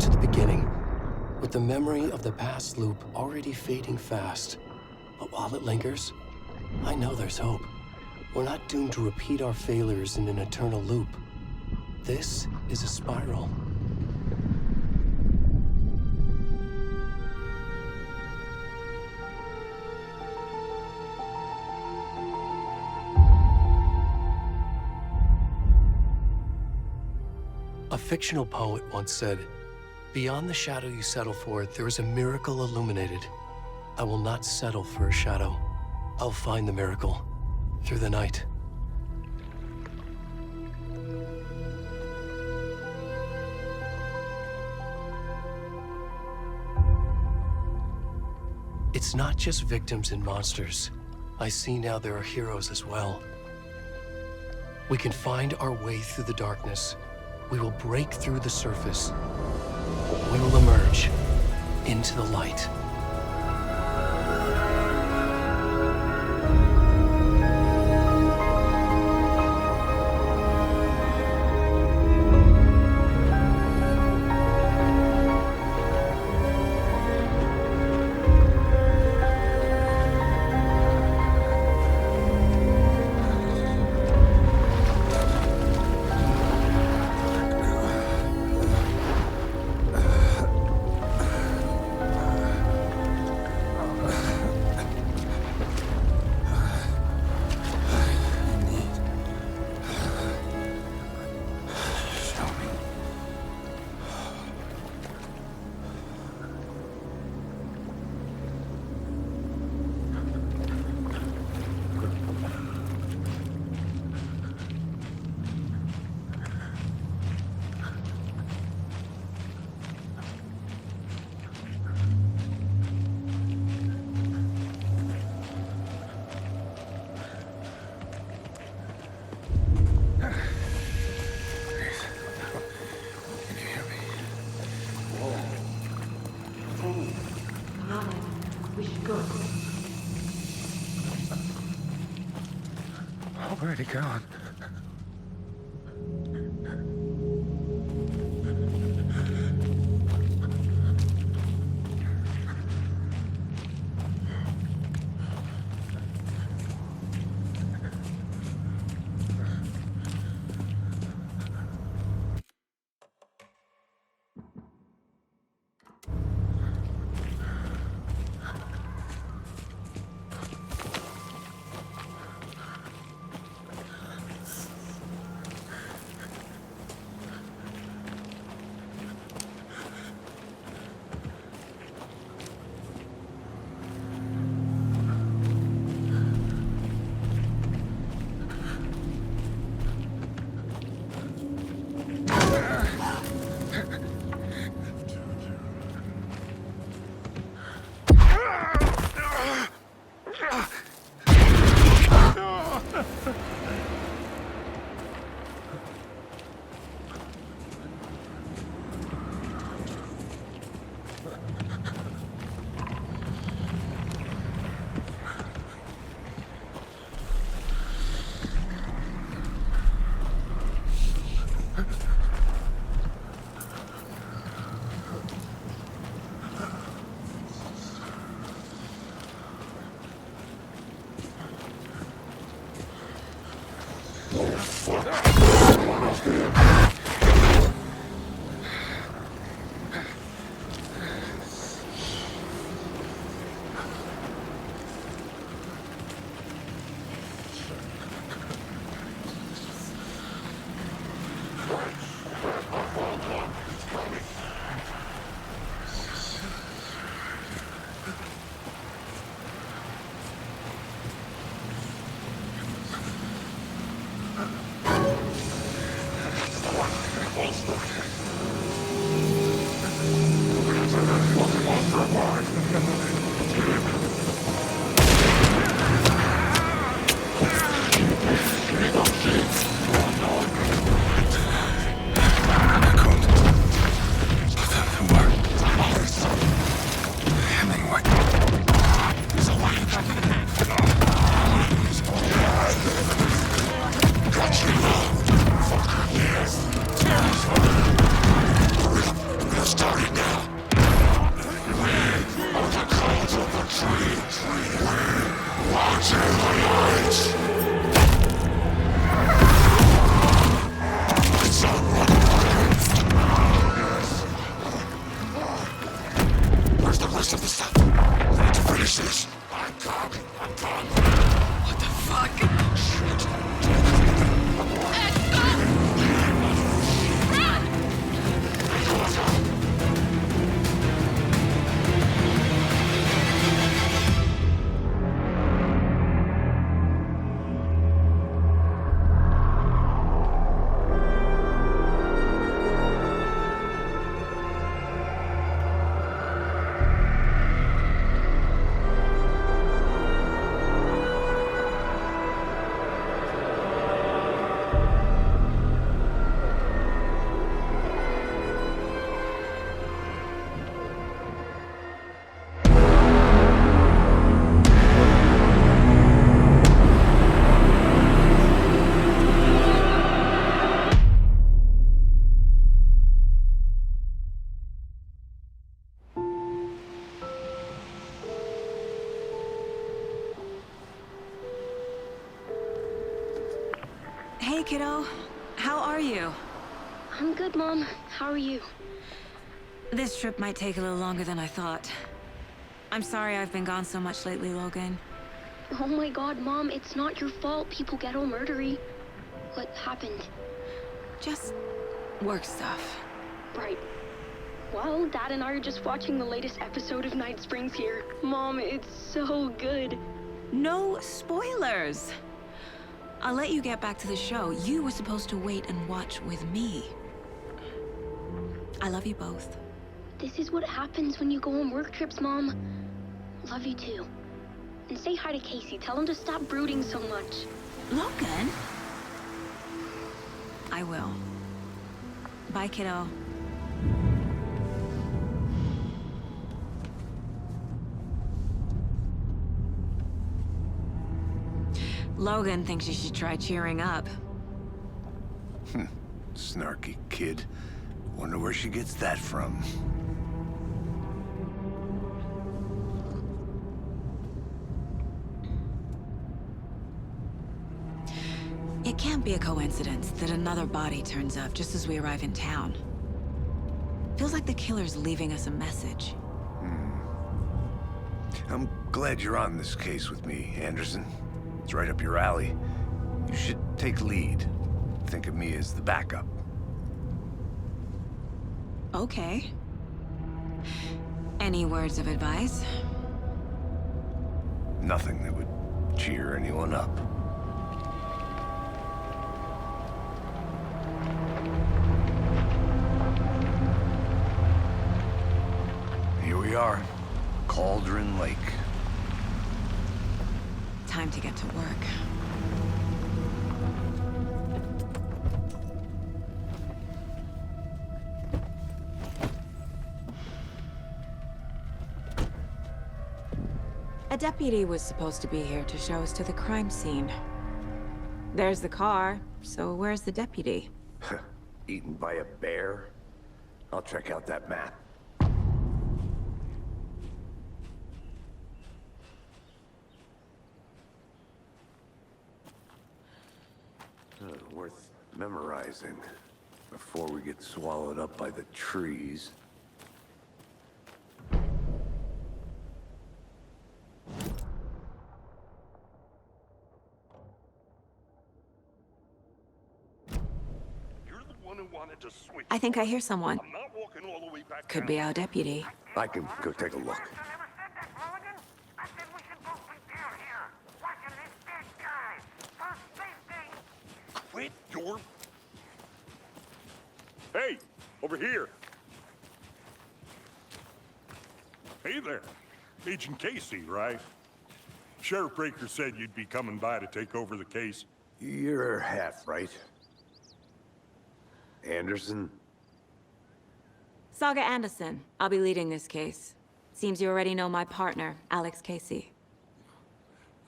to the beginning, with the memory of the past loop already fading fast. But while it lingers, I know there's hope. We're not doomed to repeat our failures in an eternal loop. This is a spiral. A fictional poet once said, "Beyond the shadow you settle for, there is a miracle illuminated. I will not settle for a shadow. I'll find the miracle through the night." It's not just victims and monsters. I see now there are heroes as well. We can find our way through the darkness. We will break through the surface. We will emerge into the light. Where'd he gone? How are you? I'm good, Mom. How are you? This trip might take a little longer than I thought. I'm sorry I've been gone so much lately, Logan. Oh my god, Mom, it's not your fault people get all murdery. What happened? Just work stuff. Right. Well, Dad and I are just watching the latest episode of Night Springs here. Mom, it's so good. No spoilers! I'll let you get back to the show. You were supposed to wait and watch with me. I love you both. This is what happens when you go on work trips, Mom. Love you too. And say hi to Casey. Tell him to stop brooding so much. Logan? I will. Bye, kiddo. Logan thinks you should try cheering up. Snarky kid. Wonder where she gets that from. It can't be a coincidence that another body turns up just as we arrive in town. Feels like the killer's leaving us a message. I'm glad you're on this case with me, Anderson. It's right up your alley. You should take lead. Think of me as the backup. Okay. Any words of advice? Nothing that would cheer anyone up. Here we are. Cauldron Lake. Time to get to work. A deputy was supposed to be here to show us to the crime scene. There's the car, so where's the deputy? Eaten by a bear? I'll check out that map. Worth memorizing before we get swallowed up by the trees. You're the one who wanted to switch. I think I hear someone. I'm not walking all the way back Could down. be our deputy. I can go take a look. Quit your... Hey, over here. Hey there. Agent Casey, right? Sheriff Breaker said you'd be coming by to take over the case. You're half right. Anderson? Saga Anderson. I'll be leading this case. Seems you already know my partner, Alex Casey.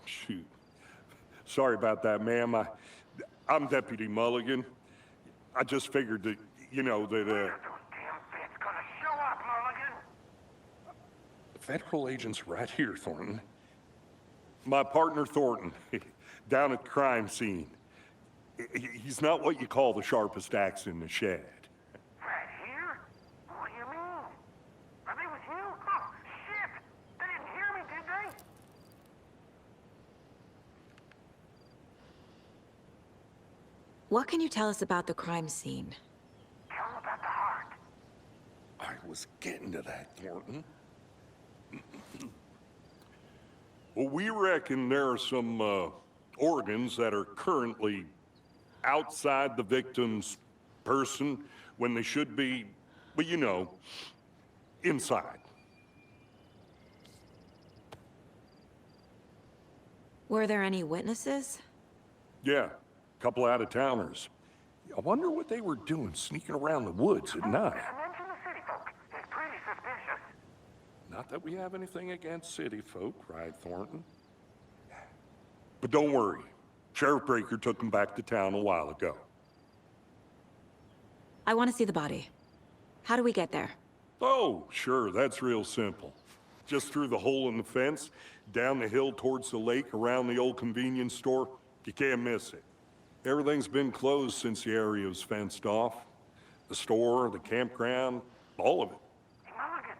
Shoot. Sorry about that, ma'am. I'm Deputy Mulligan. I just figured that, you know, that, Federal agent's right here, Thornton. My partner, Thornton, down at the crime scene. He's not what you call the sharpest axe in the shed. Right here? What do you mean? Are they with you? Oh, shit! They didn't hear me, did they? What can you tell us about the crime scene? Tell them about the heart. I was getting to that, Thornton. Well, we reckon there are some organs that are currently outside the victim's person when they should be, well, you know, inside. Were there any witnesses? Yeah, a couple out-of-towners. I wonder what they were doing sneaking around the woods at night. Mention the city folk. It's pretty suspicious. Not that we have anything against city folk, right, Thornton? But don't worry. Sheriff Breaker took them back to town a while ago. I want to see the body. How do we get there? Oh, sure, that's real simple. Just through the hole in the fence, down the hill towards the lake, around the old convenience store. You can't miss it. Everything's been closed since the area was fenced off. The store, the campground, all of it. Mulligan,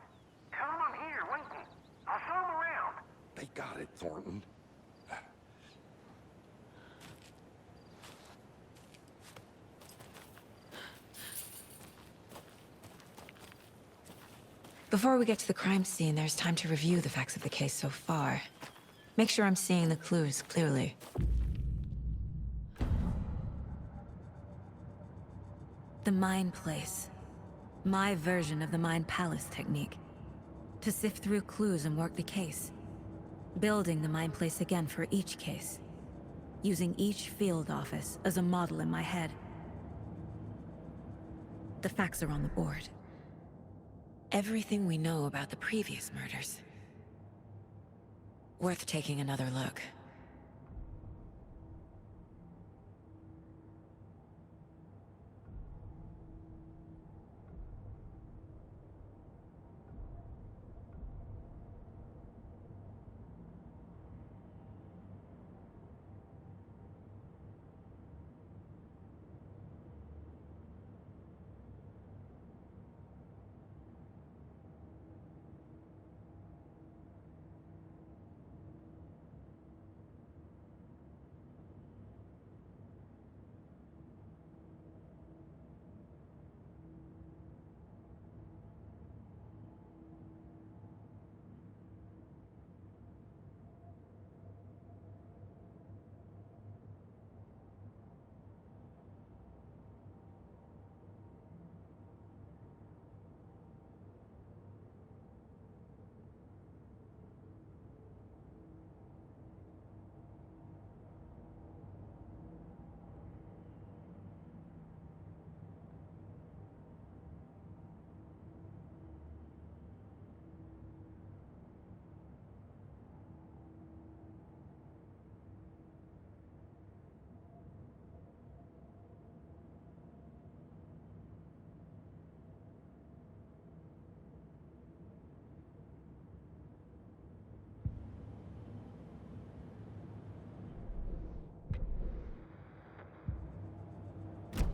tell him I'm here, waiting. I'll show him around. They got it, Thornton. Before we get to the crime scene, there's time to review the facts of the case so far. Make sure I'm seeing the clues clearly. The Mind Place. My version of the Mind Palace technique. To sift through clues and work the case. Building the Mind Place again for each case. Using each field office as a model in my head. The facts are on the board. Everything we know about the previous murders. Worth taking another look.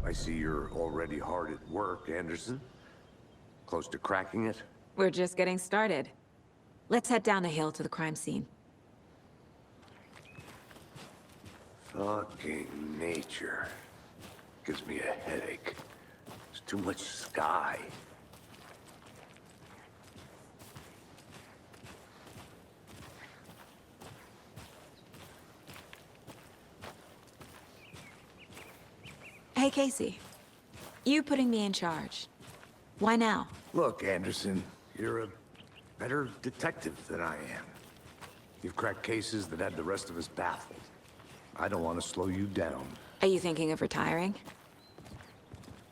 I see you're already hard at work, Anderson. Close to cracking it? We're just getting started. Let's head down the hill to the crime scene. Fucking nature. Gives me a headache. There's too much sky. Hey, Casey. You putting me in charge. Why now? Look, Anderson, you're a better detective than I am. You've cracked cases that had the rest of us baffled. I don't want to slow you down. Are you thinking of retiring?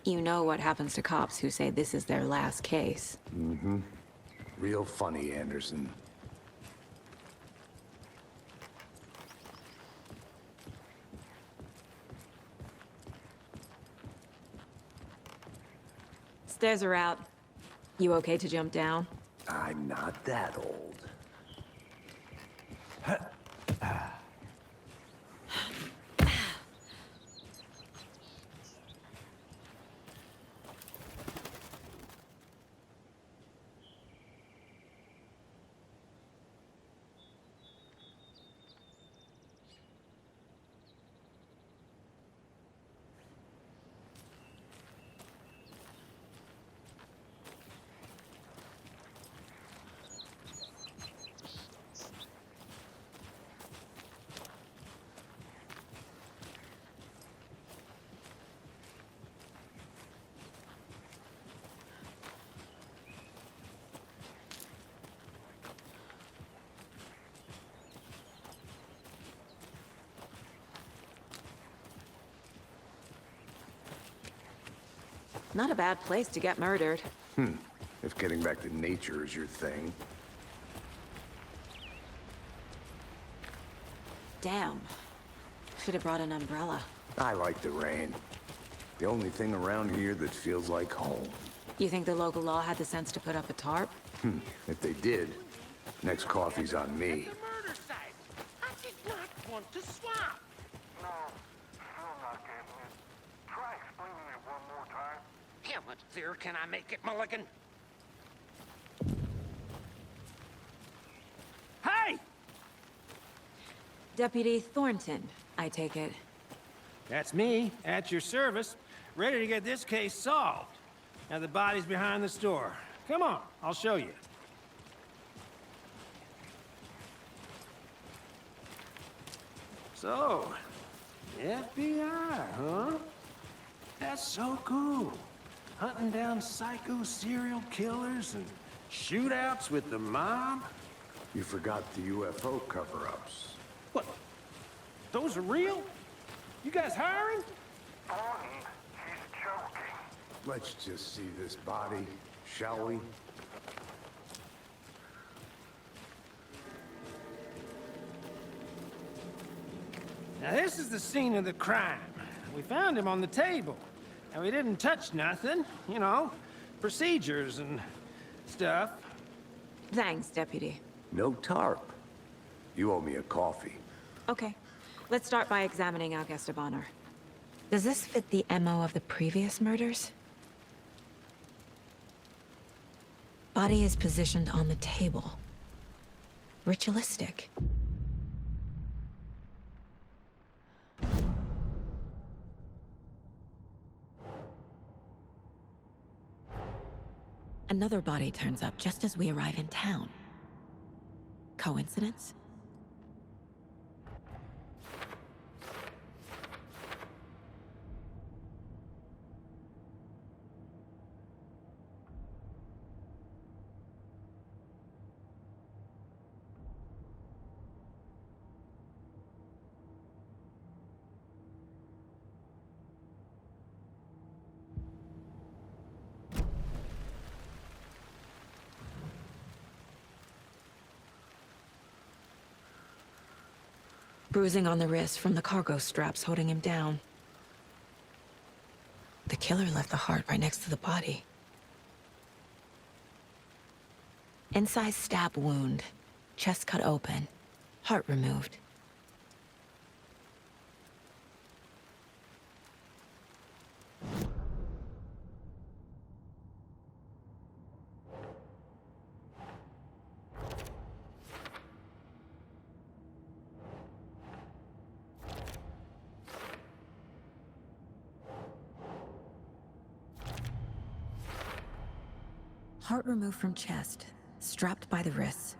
You know what happens to cops who say this is their last case. Mm-hmm. Real funny, Anderson. Stairs are out. You okay to jump down? I'm not that old. Not a bad place to get murdered. If getting back to nature is your thing. Damn. Should have brought an umbrella. I like the rain. The only thing around here that feels like home. You think the local law had the sense to put up a tarp? If they did, next coffee's on me. Murder site. I did not want to swap. No, still not fancier can I make it, Mulligan? Hey! Deputy Thornton, I take it. That's me, at your service, ready to get this case solved. Now the body's behind the store. Come on, I'll show you. So, FBI, huh? That's so cool. Hunting down psycho serial killers and shootouts with the mob? You forgot the UFO cover-ups. What? Those are real? You guys hiring? Thornton, he's joking. Let's just see this body, shall we? Now this is the scene of the crime. We found him on the table. And we didn't touch nothing, you know, procedures and stuff. Thanks, Deputy. No tarp. You owe me a coffee. Okay, let's start by examining our guest of honor. Does this fit the MO of the previous murders? Body is positioned on the table. Ritualistic. Another body turns up just as we arrive in town. Coincidence? Bruising on the wrist from the cargo straps holding him down. The killer left the heart right next to the body. Inside stab wound, chest cut open, heart removed. Heart removed from chest, strapped by the wrists.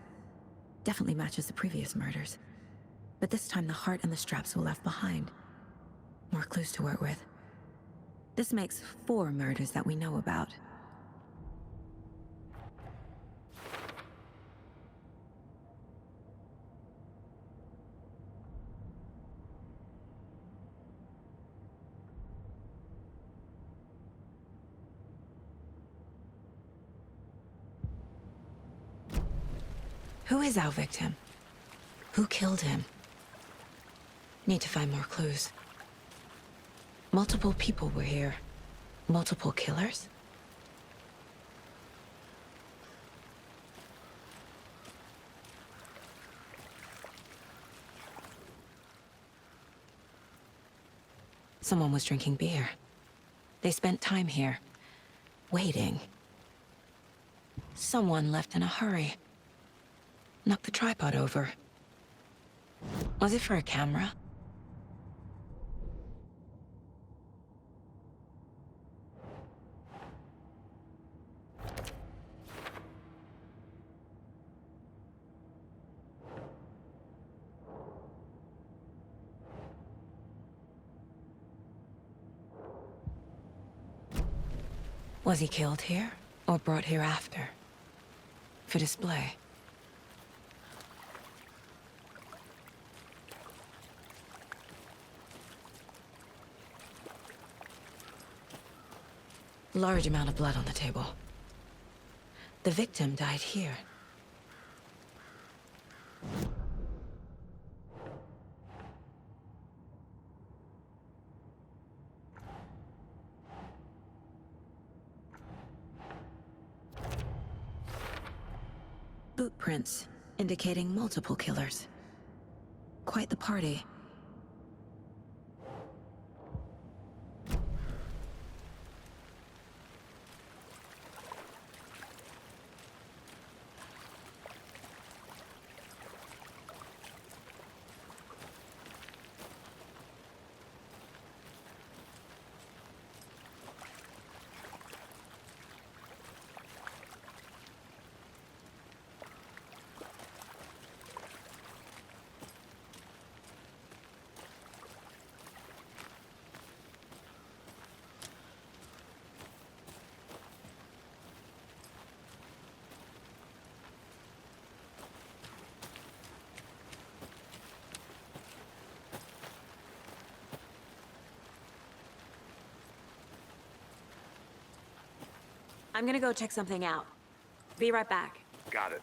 Definitely matches the previous murders. But this time the heart and the straps were left behind. More clues to work with. This makes 4 murders that we know about. Who is our victim? Who killed him? Need to find more clues. Multiple people were here. Multiple killers? Someone was drinking beer. They spent time here, waiting. Someone left in a hurry. Knocked the tripod over. Was it for a camera? Was he killed here, or brought here after? For display? Large amount of blood on the table. The victim died here. Boot prints, indicating multiple killers. Quite the party. I'm gonna go check something out. Be right back. Got it.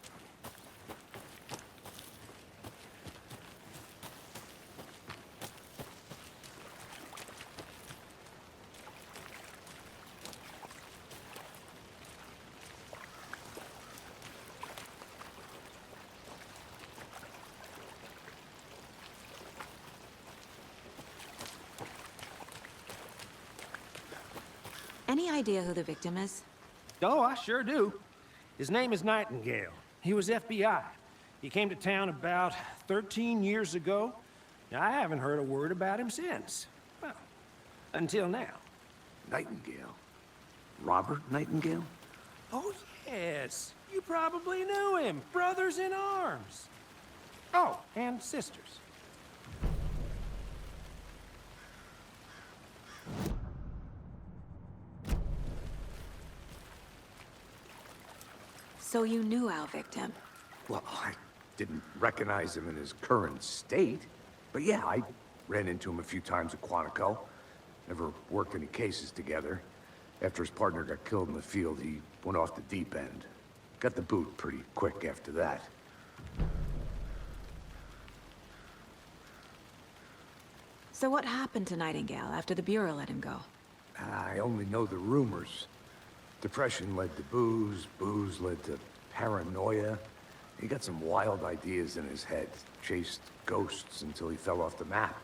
Any idea who the victim is? Oh, I sure do. His name is Nightingale. He was FBI. He came to town about 13 years ago. I haven't heard a word about him since. Well, until now. Nightingale? Robert Nightingale? Oh, yes. You probably knew him. Brothers in arms. Oh, and sisters. So you knew our victim? Well, I didn't recognize him in his current state. But yeah, I ran into him a few times at Quantico. Never worked any cases together. After his partner got killed in the field, he went off the deep end. Got the boot pretty quick after that. So what happened to Nightingale after the Bureau let him go? I only know the rumors. Depression led to booze, booze led to paranoia. He got some wild ideas in his head, chased ghosts until he fell off the map.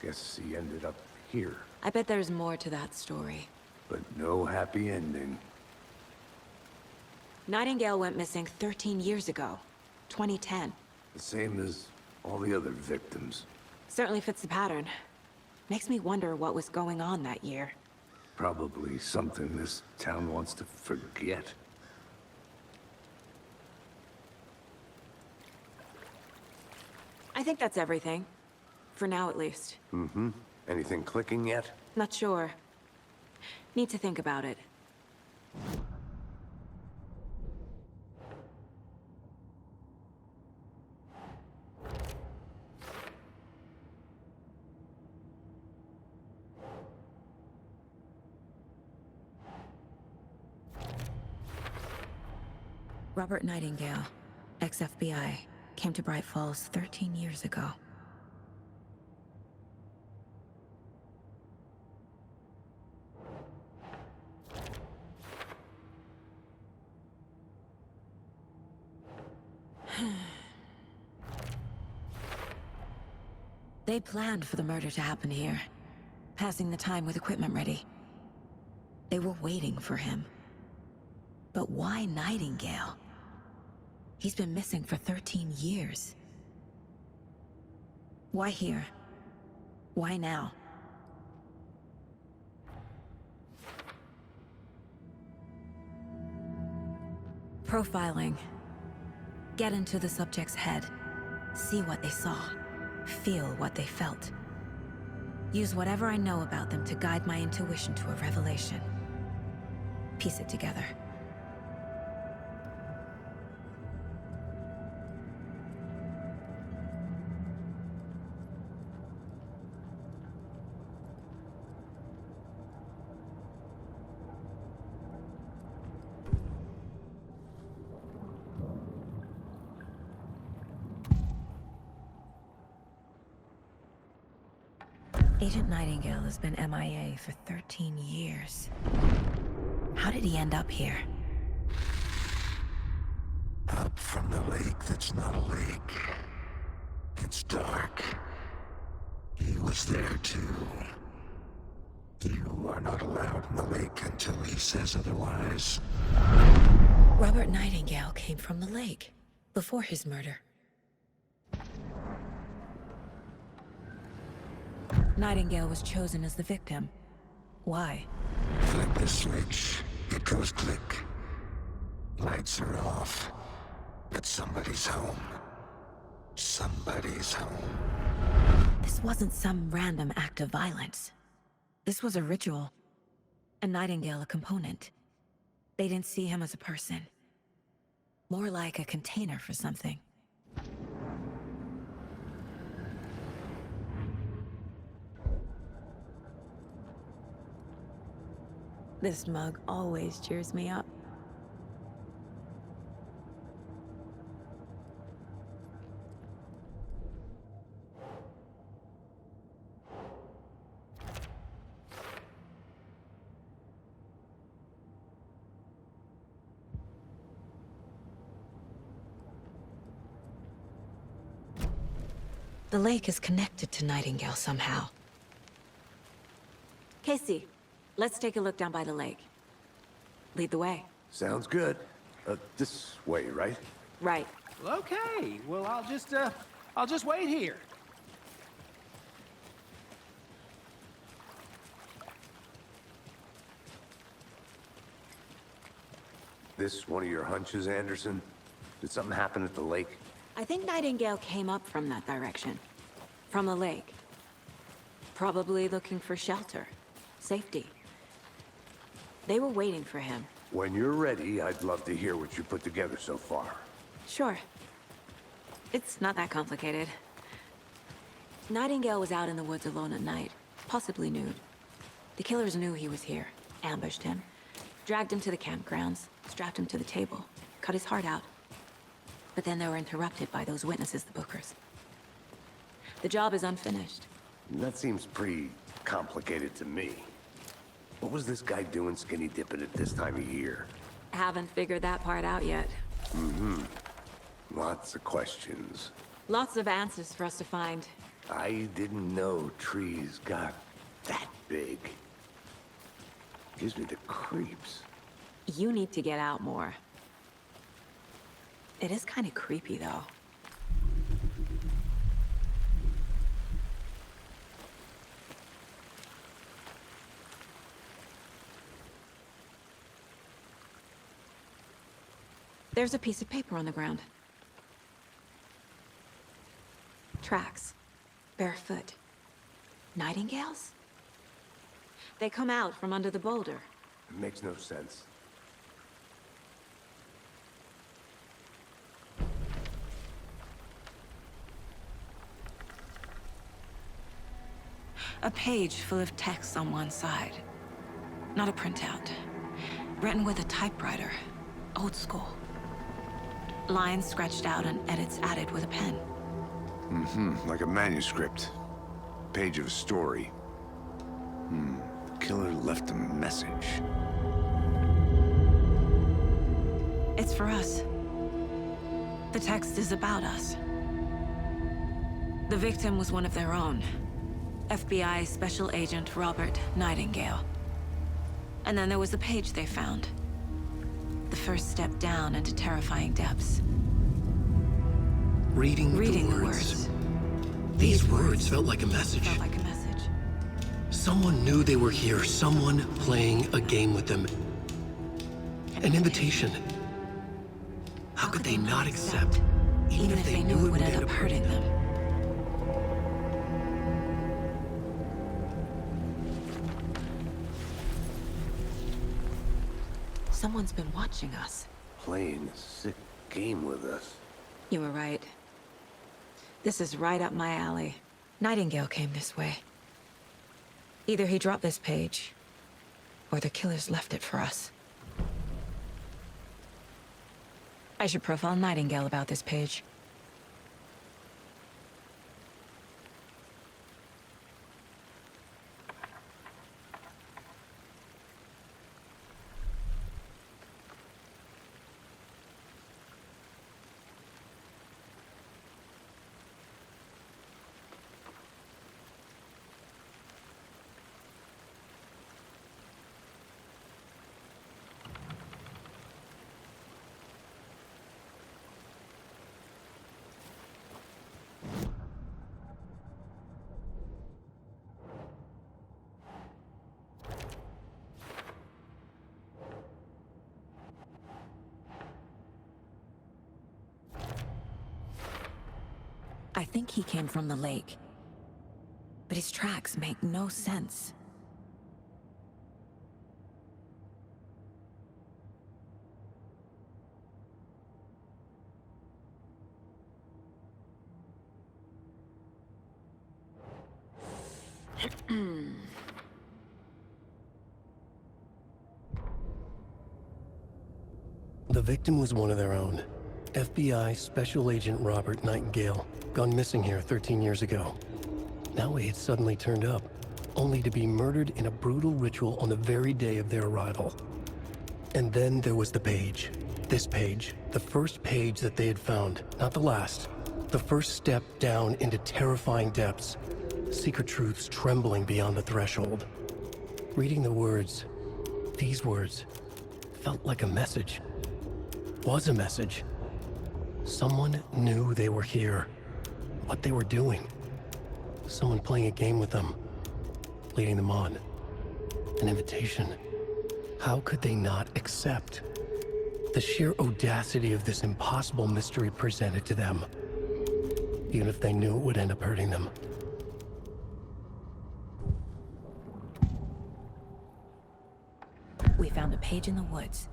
Guess he ended up here. I bet there's more to that story. But no happy ending. Nightingale went missing 13 years ago, 2010. The same as all the other victims. Certainly fits the pattern. Makes me wonder what was going on that year. Probably something this town wants to forget. I think that's everything. For now, at least. Mm-hmm. Anything clicking yet? Not sure. Need to think about it. Robert Nightingale, ex-FBI, came to Bright Falls 13 years ago. They planned for the murder to happen here, passing the time with equipment ready. They were waiting for him. But why Nightingale? He's been missing for 13 years. Why here? Why now? Profiling. Get into the subject's head. See what they saw. Feel what they felt. Use whatever I know about them to guide my intuition to a revelation. Piece it together. Agent Nightingale has been MIA for 13 years. How did he end up here? Up from the lake that's not a lake. It's dark. He was there too. You are not allowed in the lake until he says otherwise. Robert Nightingale came from the lake, before his murder. Nightingale was chosen as the victim. Why? Flip the switch. It goes click. Lights are off. But somebody's home. Somebody's home. This wasn't some random act of violence. This was a ritual. And Nightingale a component. They didn't see him as a person. More like a container for something. This mug always cheers me up. The lake is connected to Nightingale somehow. Casey, let's take a look down by the lake. Lead the way. Sounds good. This way, right? Right. Okay, well, I'll just wait here. This one of your hunches, Anderson? Did something happen at the lake? I think Nightingale came up from that direction. From the lake. Probably looking for shelter. Safety. They were waiting for him. When you're ready, I'd love to hear what you put together so far. Sure. It's not that complicated. Nightingale was out in the woods alone at night, possibly nude. The killers knew he was here, ambushed him, dragged him to the campgrounds, strapped him to the table, cut his heart out. But then they were interrupted by those witnesses, the Bookers. The job is unfinished. That seems pretty complicated to me. What was this guy doing skinny dipping at this time of year? Haven't figured that part out yet. Lots of questions. Lots of answers for us to find. I didn't know trees got that big. Gives me the creeps. You need to get out more. It is kind of creepy, though. There's a piece of paper on the ground. Tracks. Barefoot. Nightingales? They come out from under the boulder. It makes no sense. A page full of text on one side. Not a printout. Written with a typewriter. Old school. Lines scratched out and edits added with a pen. Like a manuscript. Page of a story. The killer left a message. It's for us. The text is about us. The victim was one of their own. FBI Special Agent Robert Nightingale. And then there was the page they found. The first step down into terrifying depths. Reading the words. These words felt like a message. Felt like a message. Someone knew they were here, someone playing a game with them. An invitation. How could they not accept, even if they knew it would end up hurting them? Someone's been watching us. Playing a sick game with us. You were right. This is right up my alley. Nightingale came this way. Either he dropped this page, or the killers left it for us. I should profile Nightingale about this page. I think he came from the lake. But his tracks make no sense. The victim was one of their own. FBI Special Agent Robert Nightingale, gone missing here 13 years ago. Now he had suddenly turned up, only to be murdered in a brutal ritual on the very day of their arrival. And then there was the page. This page, the first page that they had found, not the last. The first step down into terrifying depths, secret truths trembling beyond the threshold. Reading the words, these words, felt like a message. Was a message. Someone knew they were here, what they were doing. Someone playing a game with them, leading them on. An invitation. How could they not accept? The sheer audacity of this impossible mystery presented to them, even if they knew it would end up hurting them. We found a page in the woods.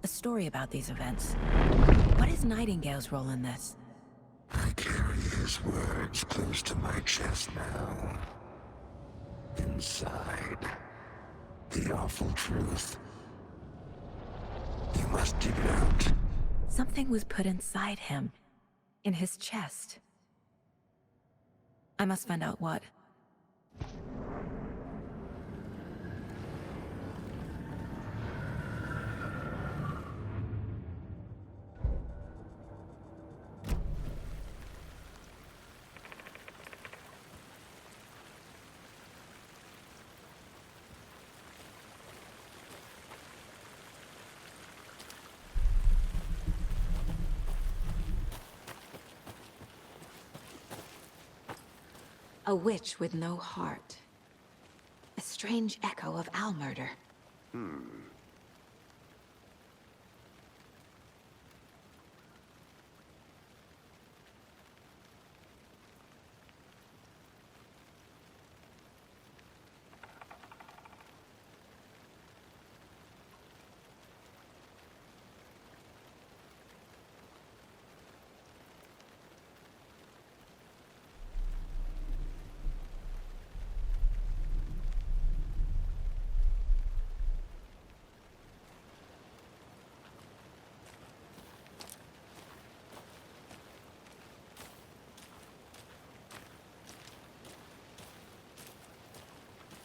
A story about these events. What is Nightingale's role in this? I carry his words close to my chest now. Inside, the awful truth. You must dig it out. Something was put inside him. In his chest. I must find out what. A witch with no heart. A strange echo of owl murder.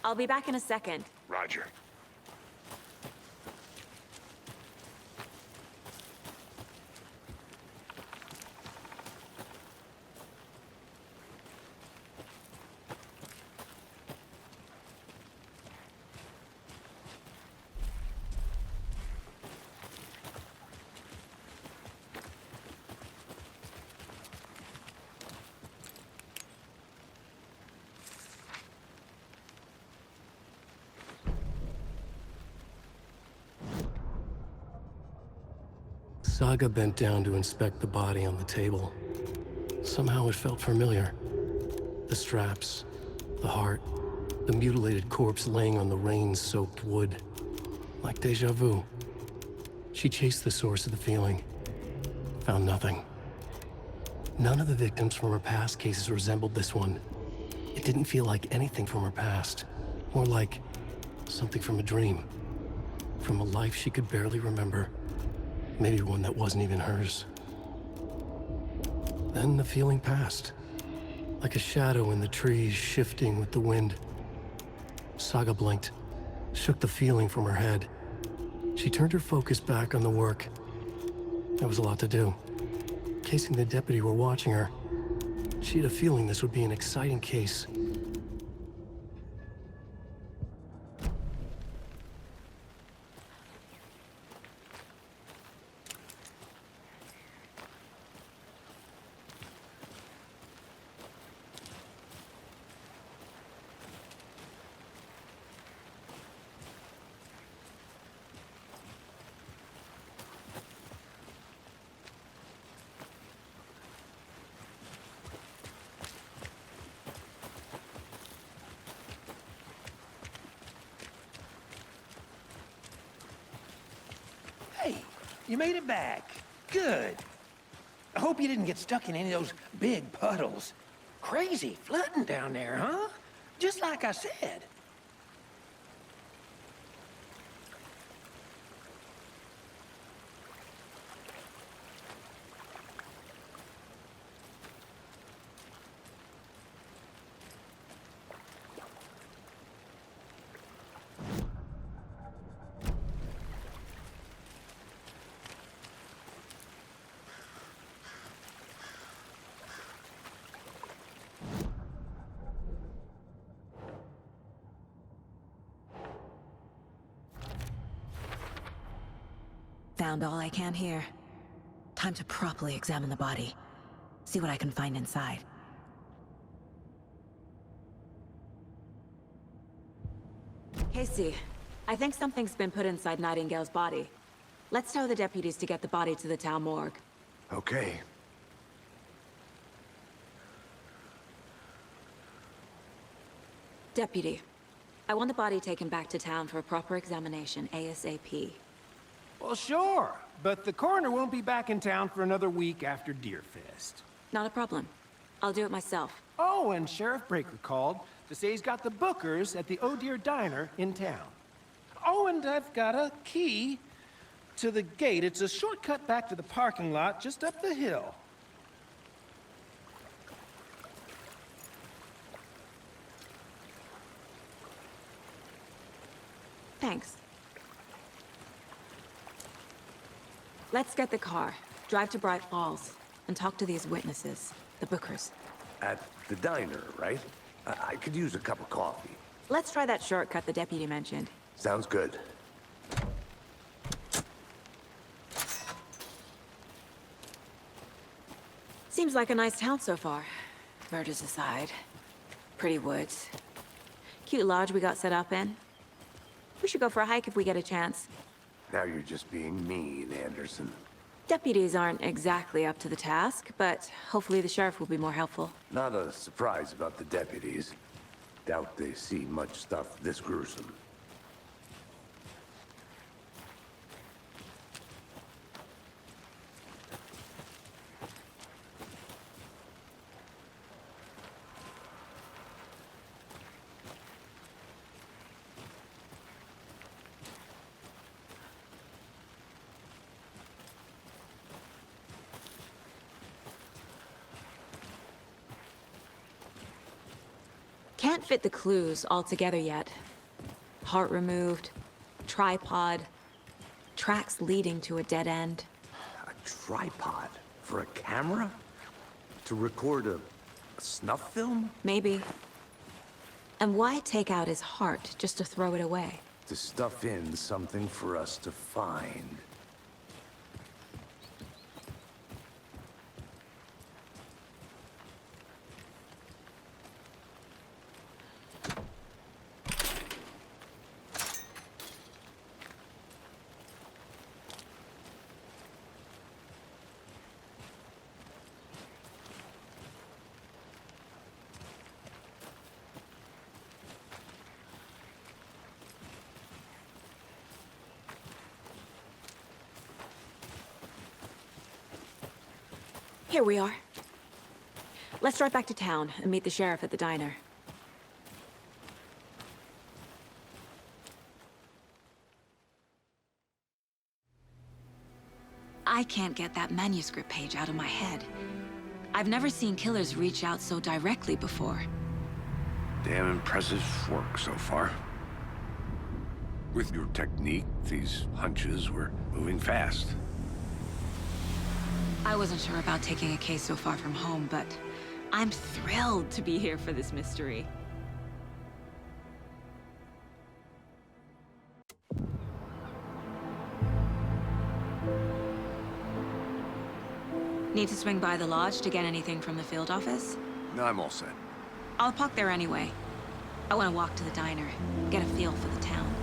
I'll be back in a second. Roger. Saga bent down to inspect the body on the table. Somehow it felt familiar. The straps, the heart, the mutilated corpse laying on the rain-soaked wood. Like deja vu. She chased the source of the feeling. Found nothing. None of the victims from her past cases resembled this one. It didn't feel like anything from her past. More like something from a dream. From a life she could barely remember. Maybe one that wasn't even hers. Then the feeling passed. Like a shadow in the trees shifting with the wind. Saga blinked, shook the feeling from her head. She turned her focus back on the work. There was a lot to do. Casey and the deputy were watching her. She had a feeling this would be an exciting case. Hey, you made it back. Good. I hope you didn't get stuck in any of those big puddles. Crazy flooding down there, huh? Just like I said. Found all I can here. Time to properly examine the body. See what I can find inside. Casey, I think something's been put inside Nightingale's body. Let's tell the deputies to get the body to the town morgue. Okay. Deputy, I want the body taken back to town for a proper examination, ASAP. Well, sure, but the coroner won't be back in town for another week after Deerfest. Not a problem. I'll do it myself. Oh, and Sheriff Breaker called to say he's got the bookers at the Oh Dear Diner in town. Oh, and I've got a key to the gate. It's a shortcut back to the parking lot just up the hill. Thanks. Let's get the car, drive to Bright Falls, and talk to these witnesses, the bookers. At the diner, right? I could use a cup of coffee. Let's try that shortcut the deputy mentioned. Sounds good. Seems like a nice town so far. Murders aside. Pretty woods. Cute lodge we got set up in. We should go for a hike if we get a chance. Now you're just being mean, Anderson. Deputies aren't exactly up to the task, but hopefully the sheriff will be more helpful. Not a surprise about the deputies. Doubt they see much stuff this gruesome. Can't fit the clues all together yet. Heart removed, tripod, tracks leading to a dead end. A tripod? For a camera? To record a snuff film? Maybe. And why take out his heart just to throw it away? To stuff in something for us to find. Here we are. Let's drive back to town and meet the sheriff at the diner. I can't get that manuscript page out of my head. I've never seen killers reach out so directly before. Damn impressive work so far. With your technique, these hunches were moving fast. I wasn't sure about taking a case so far from home, but I'm thrilled to be here for this mystery. Need to swing by the lodge to get anything from the field office? No, I'm all set. I'll park there anyway. I want to walk to the diner, get a feel for the town.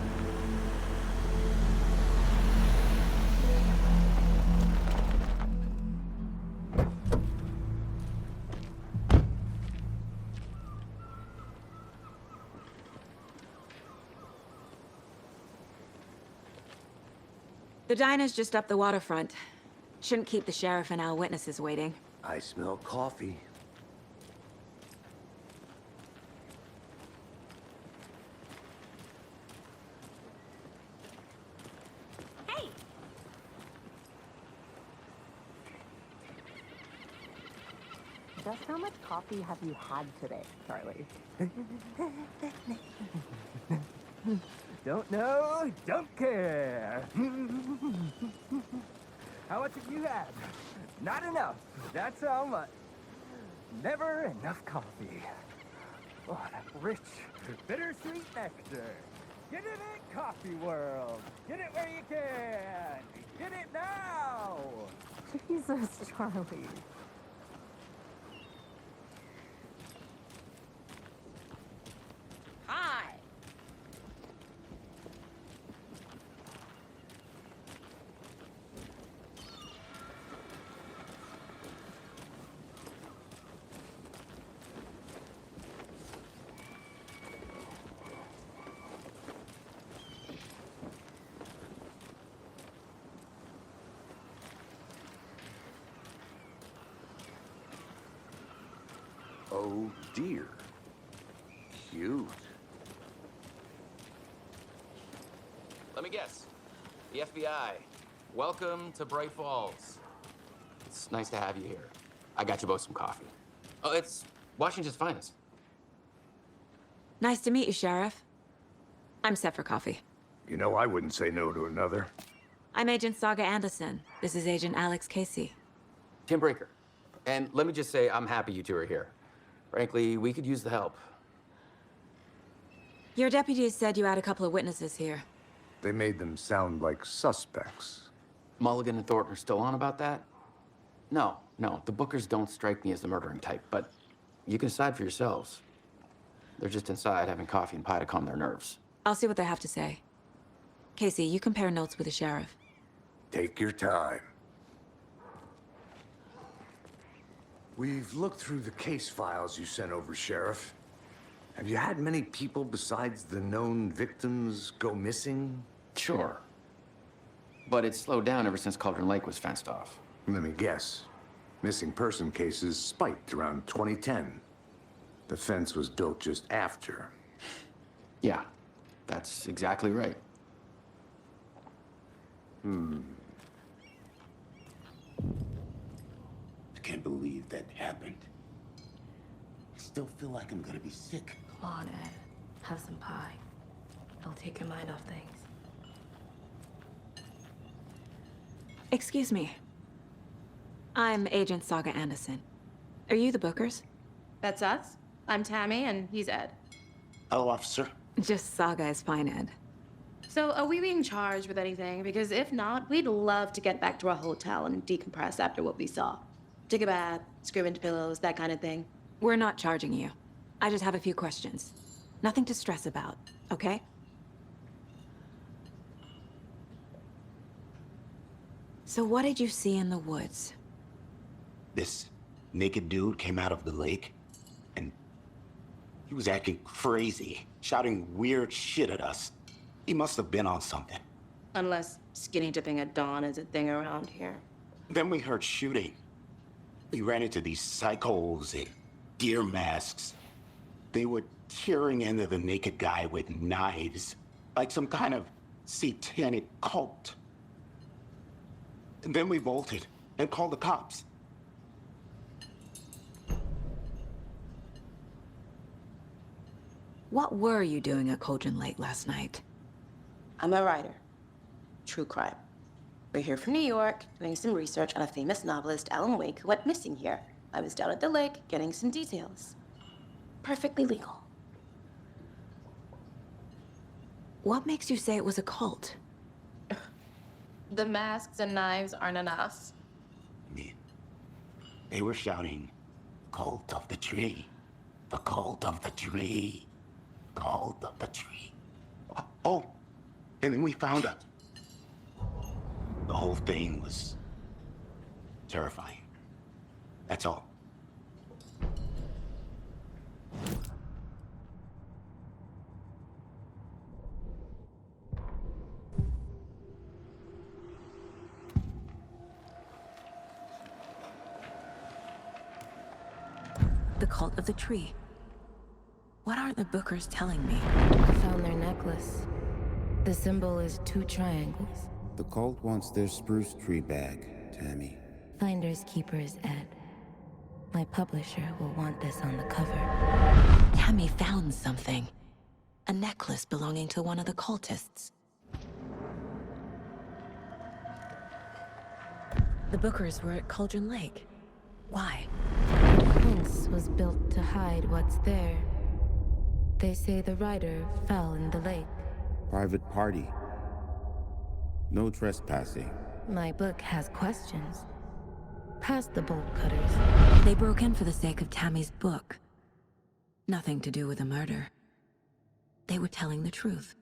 The diner's just up the waterfront. Shouldn't keep the sheriff and our witnesses waiting. I smell coffee. Hey! Just how much coffee have you had today, Charlie? Don't know, don't care. How much have you had? Not enough. That's how much. Never enough coffee. Oh, that rich, bittersweet nectar. Get it in Coffee World. Get it where you can. Get it Princess Charlie. Hi. Oh dear. Cute. Let me guess. The FBI. Welcome to Bright Falls. It's nice to have you here. I got you both some coffee. Oh, it's Washington's finest. Nice to meet you, Sheriff. I'm set for coffee. You know, I wouldn't say no to another. I'm Agent Saga Anderson. This is Agent Alex Casey. Tim Breaker. And let me just say, I'm happy you two are here. Frankly, we could use the help. Your deputies said you had a couple of witnesses here. They made them sound like suspects. Mulligan and Thornton are still on about that? No, the Bookers don't strike me as the murdering type, but you can decide for yourselves. They're just inside having coffee and pie to calm their nerves. I'll see what they have to say. Casey, you compare notes with the sheriff. Take your time. We've looked through the case files you sent over, Sheriff. Have you had many people besides the known victims go missing? Sure. But it's slowed down ever since Cauldron Lake was fenced off. Let me guess. Missing person cases spiked around 2010. The fence was built just after. Yeah, that's exactly right. I can't believe that happened. I still feel like I'm gonna be sick. Come on, Ed. Have some pie. It'll take your mind off things. Excuse me. I'm Agent Saga Anderson. Are you the Bookers? That's us. I'm Tammy, and he's Ed. Hello, officer. Just Saga is fine, Ed. So, are we being charged with anything? Because if not, we'd love to get back to our hotel and decompress after what we saw. Take a bath, screw into pillows, that kind of thing. We're not charging you. I just have a few questions. Nothing to stress about, okay? So what did you see in the woods? This naked dude came out of the lake, and he was acting crazy, shouting weird shit at us. He must have been on something. Unless skinny dipping at dawn is a thing around here. Then we heard shooting. We ran into these psychos in deer masks. They were tearing into the naked guy with knives, like some kind of satanic cult. And then we bolted and called the cops. What were you doing at Cauldron Lake last night? I'm a writer. True crime. We're here from New York, doing some research on a famous novelist, Alan Wake, who went missing here. I was down at the lake, getting some details. Perfectly legal. What makes you say it was a cult? The masks and knives aren't enough. I mean, they were shouting, "Cult of the tree, the cult of the tree, cult of the tree." Oh, and then we found out. The whole thing was terrifying. That's all. The cult of the tree. What are the Bookers telling me? I found their necklace. The symbol is 2 triangles. The cult wants their spruce tree back, Tammy. Finders keepers, Ed. My publisher will want this on the cover. Tammy found something. A necklace belonging to one of the cultists. The Bookers were at Cauldron Lake. Why? The prince was built to hide what's there. They say the writer fell in the lake. Private party. No trespassing. My book has questions. Past the bolt cutters. They broke in for the sake of Tammy's book. Nothing to do with a murder. They were telling the truth.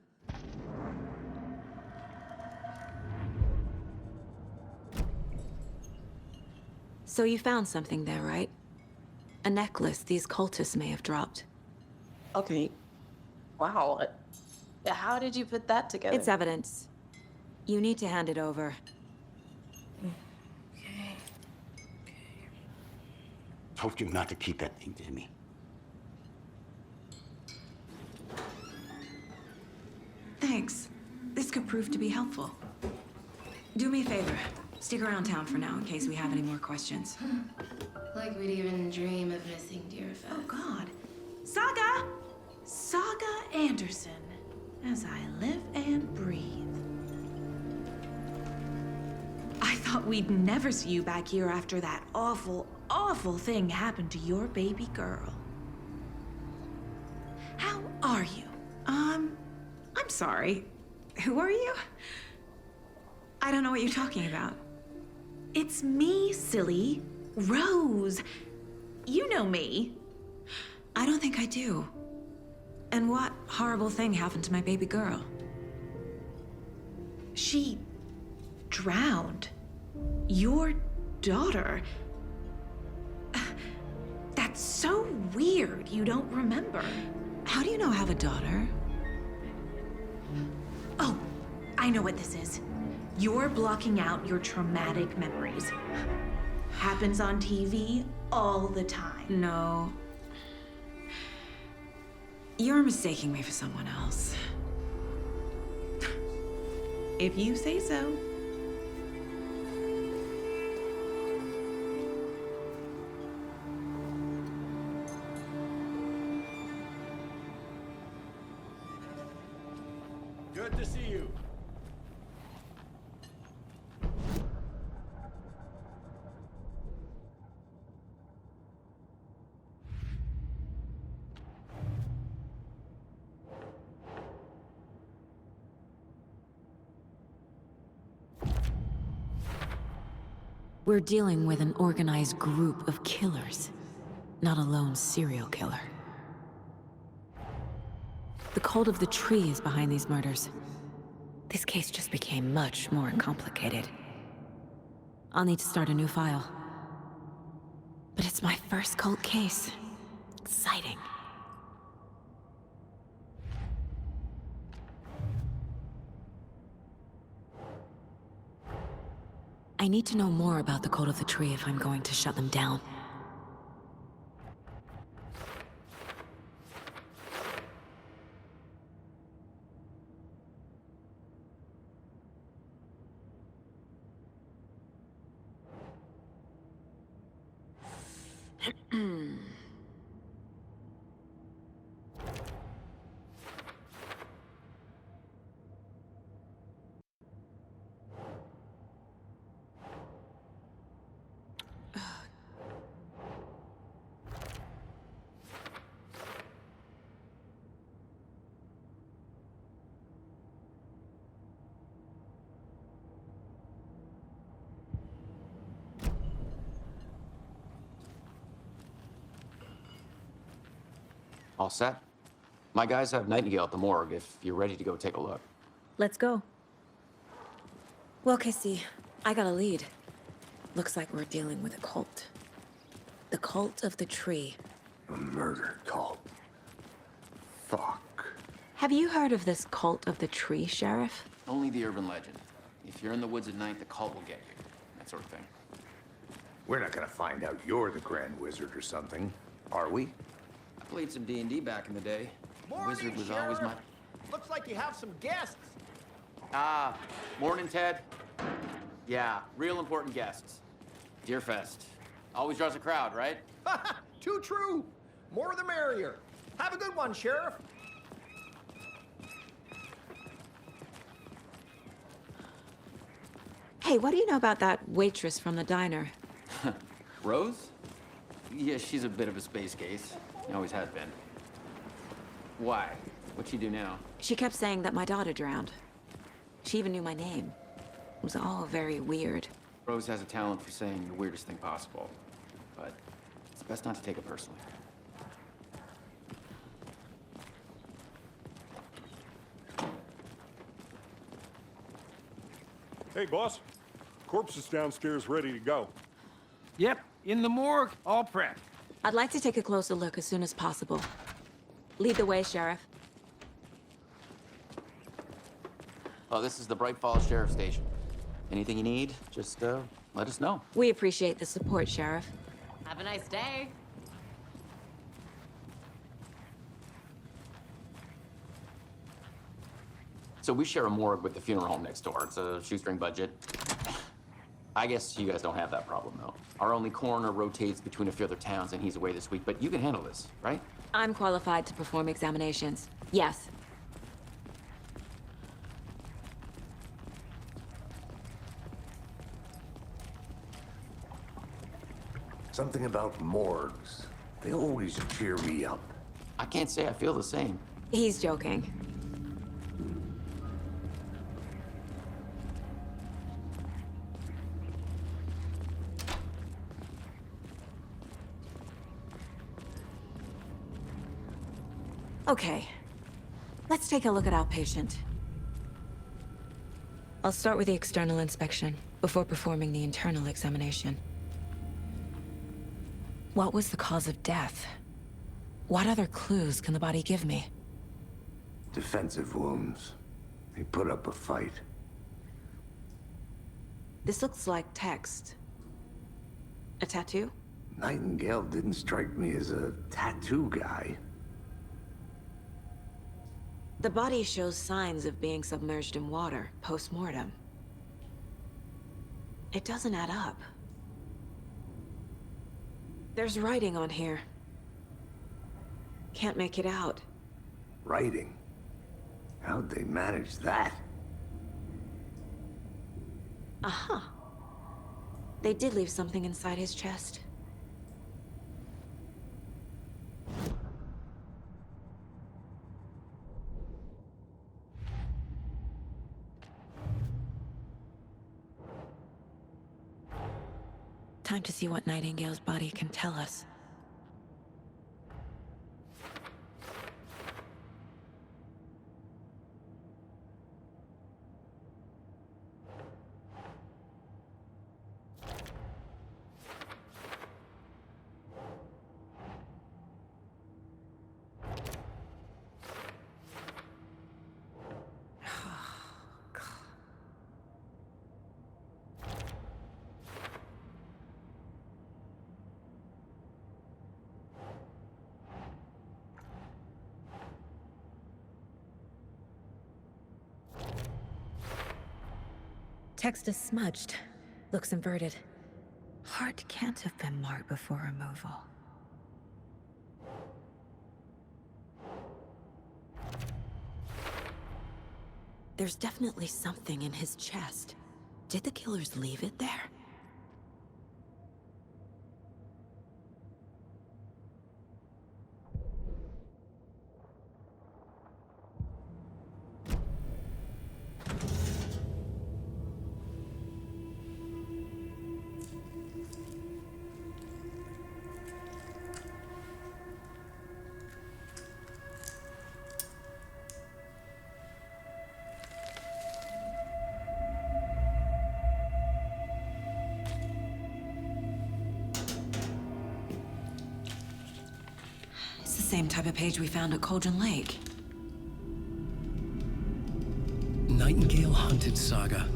So you found something there, right? A necklace these cultists may have dropped. Okay. Wow. How did you put that together? It's evidence. You need to hand it over. Told you not to keep that thing to me. Thanks. This could prove to be helpful. Do me a favor. Stick around town for now in case we have any more questions. Like we'd even dream of missing dear Fez. Oh, God. Saga! Saga Anderson. As I live and breathe. I thought we'd never see you back here after that awful, awful thing happened to your baby girl. How are you? I'm sorry. Who are you? I don't know what you're talking about. It's me, silly. Rose. You know me. I don't think I do. And what horrible thing happened to my baby girl? She drowned. Your daughter. That's so weird you don't remember. How do you know I have a daughter? Oh, I know what this is. You're blocking out your traumatic memories. Happens on TV all the time. No. You're mistaking me for someone else. If you say so. Good to see you. We're dealing with an organized group of killers, not a lone serial killer. The cult of the tree is behind these murders. This case just became much more complicated. I'll need to start a new file. But it's my first cult case. Exciting. I need to know more about the cult of the tree if I'm going to shut them down. All set? My guys have Nightingale at the morgue if you're ready to go take a look. Let's go. Well, Casey, I got a lead. Looks like we're dealing with a cult. The cult of the tree. A murder cult. Fuck. Have you heard of this cult of the tree, Sheriff? Only the urban legend. If you're in the woods at night, the cult will get you. That sort of thing. We're not gonna find out you're the Grand Wizard or something, are we? I played some D&D back in the day. Morning, Wizard was Sheriff. always my... Looks like you have some guests. Ah, morning, Ted. Yeah, real important guests. Deerfest. Always draws a crowd, right? Too true. More the merrier. Have a good one, Sheriff. Hey, what do you know about that waitress from the diner? Rose? Yeah, she's a bit of a space case. Always has been. Why? What'd she do now? She kept saying that my daughter drowned. She even knew my name. It was all very weird. Rose has a talent for saying the weirdest thing possible, but it's best not to take it personally. Hey, boss. Corpse is downstairs ready to go. Yep, in the morgue, all prepped. I'd like to take a closer look as soon as possible. Lead the way, Sheriff. Oh, this is the Bright Falls Sheriff Station. Anything you need, just let us know. We appreciate the support, Sheriff. Have a nice day. So we share a morgue with the funeral home next door. It's a shoestring budget. I guess you guys don't have that problem, though. Our only coroner rotates between a few other towns, and he's away this week, but you can handle this, right? I'm qualified to perform examinations. Yes. Something about morgues. They always cheer me up. I can't say I feel the same. He's joking. Okay, let's take a look at our patient. I'll start with the external inspection before performing the internal examination. What was the cause of death? What other clues can the body give me? Defensive wounds. He put up a fight. This looks like text. A tattoo? Nightingale didn't strike me as a tattoo guy. The body shows signs of being submerged in water, post-mortem. It doesn't add up. There's writing on here. Can't make it out. Writing? How'd they manage that? Uh-huh. They did leave something inside his chest. Time to see what Nightingale's body can tell us. Text is smudged. Looks inverted. Heart can't have been marked before removal. There's definitely something in his chest. Did the killers leave it there? Same type of page we found at Cauldron Lake. Nightingale hunted Saga.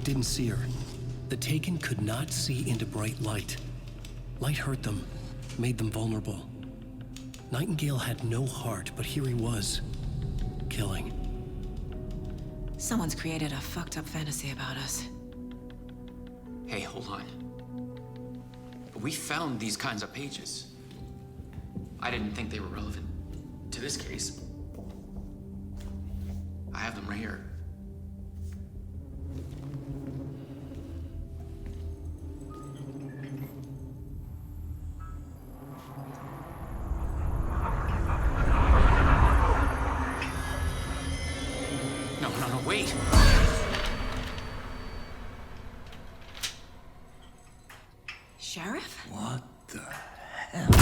Didn't see her. The Taken could not see into bright light. Light hurt them, made them vulnerable. Nightingale had no heart, but here he was, killing. Someone's created a fucked up fantasy about us. Hey, hold on. We found these kinds of pages. I didn't think they were relevant to this case. I have them right here. No, wait. Sheriff? What the hell?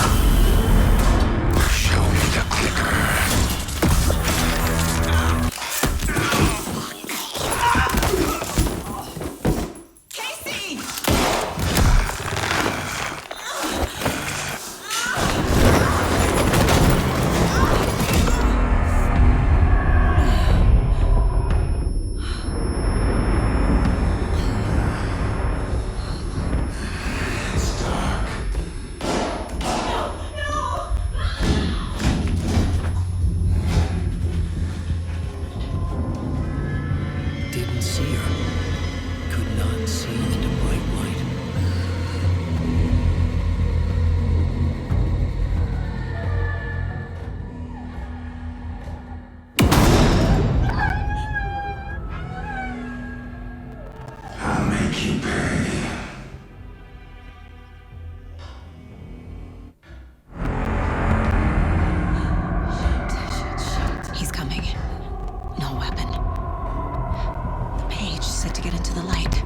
Show me the clicker. Casey! Didn't see her. Could not see in the bright light. I'll make you pay. He's coming. No weapon. The page said to get into the light.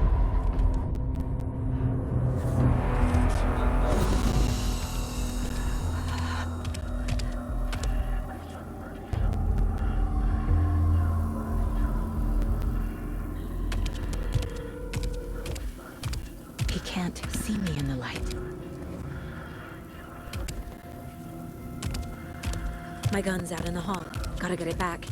He can't see me in the light. My gun's out in the hall. Gotta get it back.